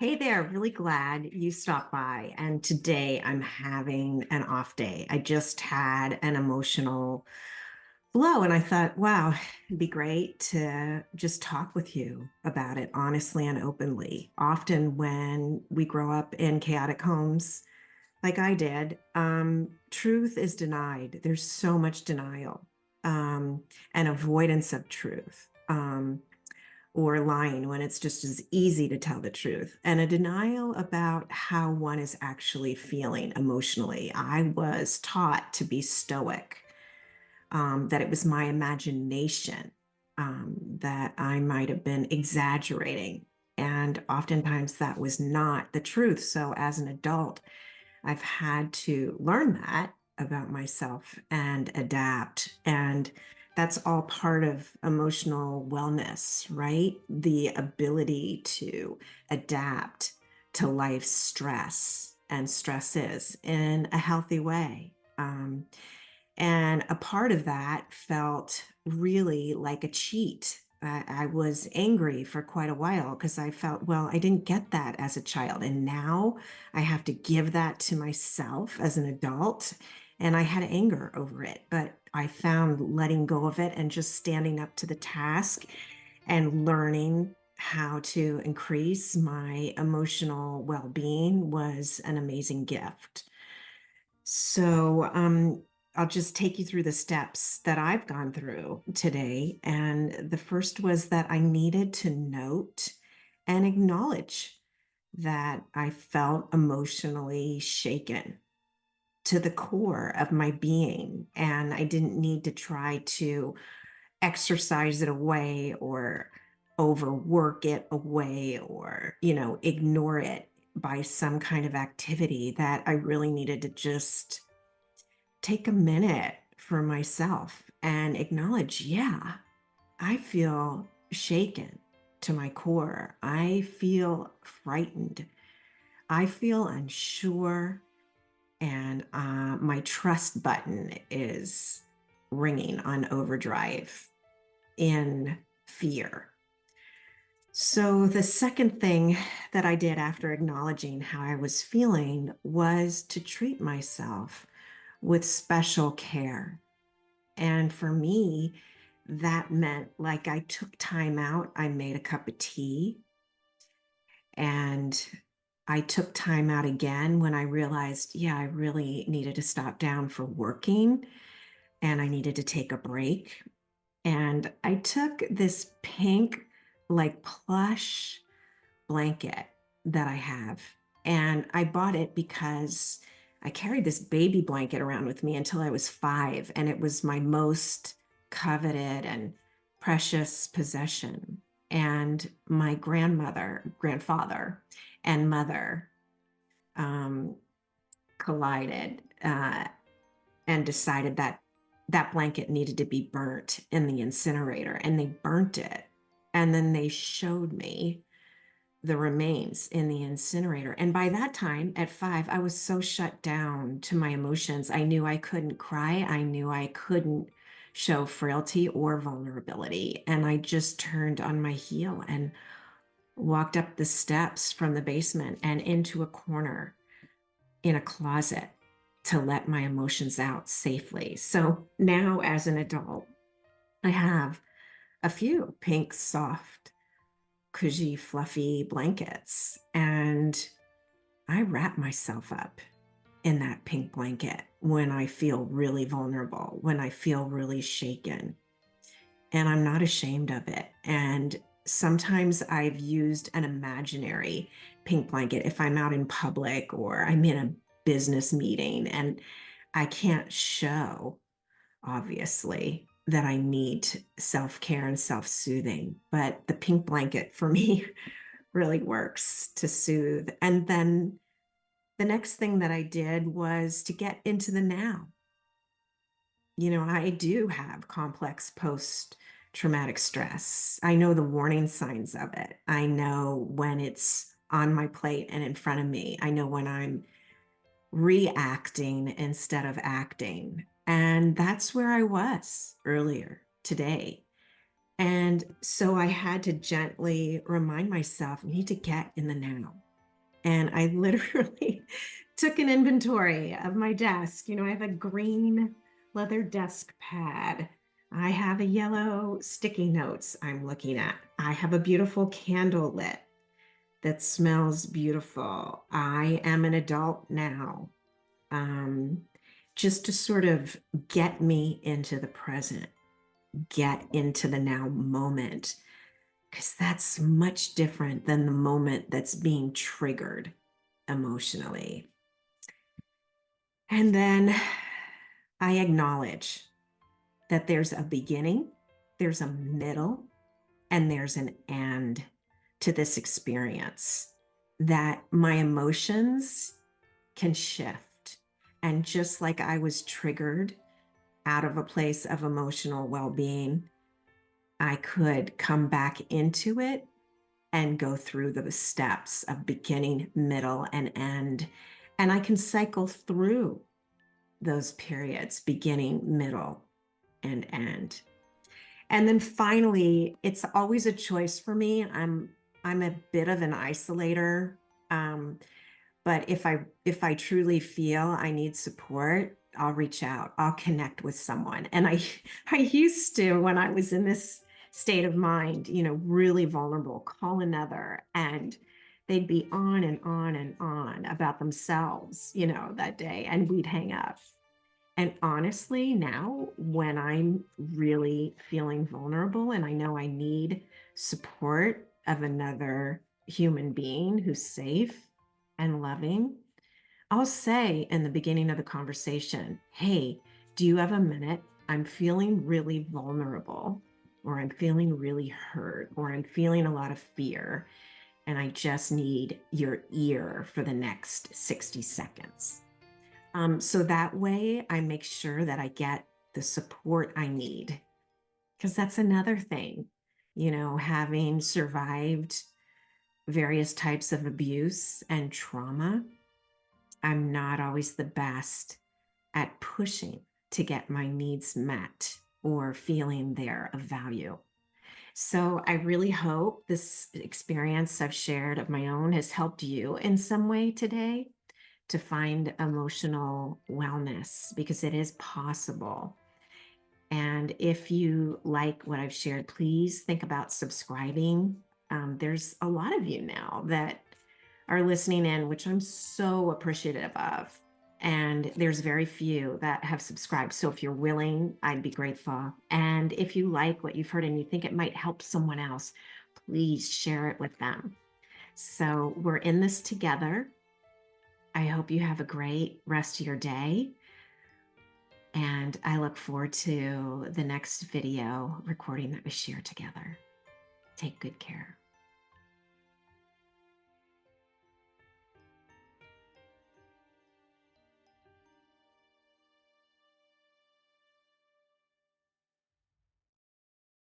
Hey there, really glad you stopped by. And today I'm having an off day. I just had an emotional blow, and I thought, wow, it'd be great to just talk with you about it honestly and openly. Often, when we grow up in chaotic homes, like I did, truth is denied. There's so much denial and avoidance of truth. Or lying when it's just as easy to tell the truth, and a denial about how one is actually feeling emotionally. I was taught to be stoic, that it was my imagination, that I might have been exaggerating. And oftentimes that was not the truth. So as an adult, I've had to learn that about myself and adapt. And that's all part of emotional wellness, right? The ability to adapt to life's stress and stresses in a healthy way. And a part of that felt really like a cheat. I was angry for quite a while because I felt, well, I didn't get that as a child. And now I have to give that to myself as an adult. And I had anger over it. But I found letting go of it and just standing up to the task and learning how to increase my emotional well being was an amazing gift. So I'll just take you through the steps that I've gone through today. And the first was that I needed to note and acknowledge that I felt emotionally shaken to the core of my being. And I didn't need to try to exercise it away or overwork it away or, ignore it by some kind of activity. That I really needed to just take a minute for myself and acknowledge, yeah, I feel shaken to my core. I feel frightened. I feel unsure. And my trust button is ringing on overdrive in fear. So, the second thing that I did after acknowledging how I was feeling was to treat myself with special care. And for me, that meant like I took time out, I made a cup of tea, and I took time out again when I realized, yeah, I really needed to stop down for working and I needed to take a break. And I took this pink, like plush blanket that I have. And I bought it because I carried this baby blanket around with me until I was 5, and it was my most coveted and precious possession. And my grandfather, and mother um, collided and decided that that blanket needed to be burnt in the incinerator, and they burnt it. And then they showed me the remains in the incinerator. And by that time, at 5, I was so shut down to my emotions. I knew I couldn't cry. I knew I couldn't show frailty or vulnerability. And I just turned on my heel and walked up the steps from the basement and into a corner in a closet to let my emotions out safely. So now, as an adult, I have a few pink, soft, cushy, fluffy blankets. And I wrap myself up in that pink blanket when I feel really vulnerable, when I feel really shaken. And I'm not ashamed of it. And sometimes I've used an imaginary pink blanket if I'm out in public or I'm in a business meeting and I can't show, obviously, that I need self care and self soothing. But the pink blanket for me really works to soothe. And then the next thing that I did was to get into the now. I do have complex post traumatic stress. I know the warning signs of it. I know when it's on my plate and in front of me. I know when I'm reacting instead of acting. And that's where I was earlier today. And so I had to gently remind myself, I need to get in the now. And I literally took an inventory of my desk. I have a green leather desk pad. I have a yellow sticky notes I'm looking at. I have a beautiful candle lit that smells beautiful. I am an adult now. Um, just to sort of get me into the present, get into the now moment, because that's much different than the moment that's being triggered emotionally. And then I acknowledge that there's a beginning, there's a middle, and there's an end to this experience, that my emotions can shift. And just like I was triggered out of a place of emotional well being, I could come back into it and go through the steps of beginning, middle, and end. And I can cycle through those periods, beginning, middle, and end. And then finally, it's always a choice for me. I'm a bit of an isolator. Um, but if I truly feel I need support, I'll reach out. I'll connect with someone. And I used to, when I was in this state of mind, really vulnerable, call another, and they'd be on and on and on about themselves, that day, and we'd hang up. And honestly, now when I'm really feeling vulnerable and I know I need support of another human being who's safe and loving, I'll say in the beginning of the conversation, hey, do you have a minute? I'm feeling really vulnerable, or I'm feeling really hurt, or I'm feeling a lot of fear, and I just need your ear for the next 60 seconds. So that way I make sure that I get the support I need. Because that's another thing, having survived various types of abuse and trauma, I'm not always the best at pushing to get my needs met or feeling they're of value. So I really hope this experience I've shared of my own has helped you in some way today to find emotional wellness, because it is possible. And if you like what I've shared, please think about subscribing. There's a lot of you now that are listening in, which I'm so appreciative of. And there's very few that have subscribed. So if you're willing, I'd be grateful. And if you like what you've heard and you think it might help someone else, please share it with them. So we're in this together. I hope you have a great rest of your day. And I look forward to the next video recording that we share together. Take good care.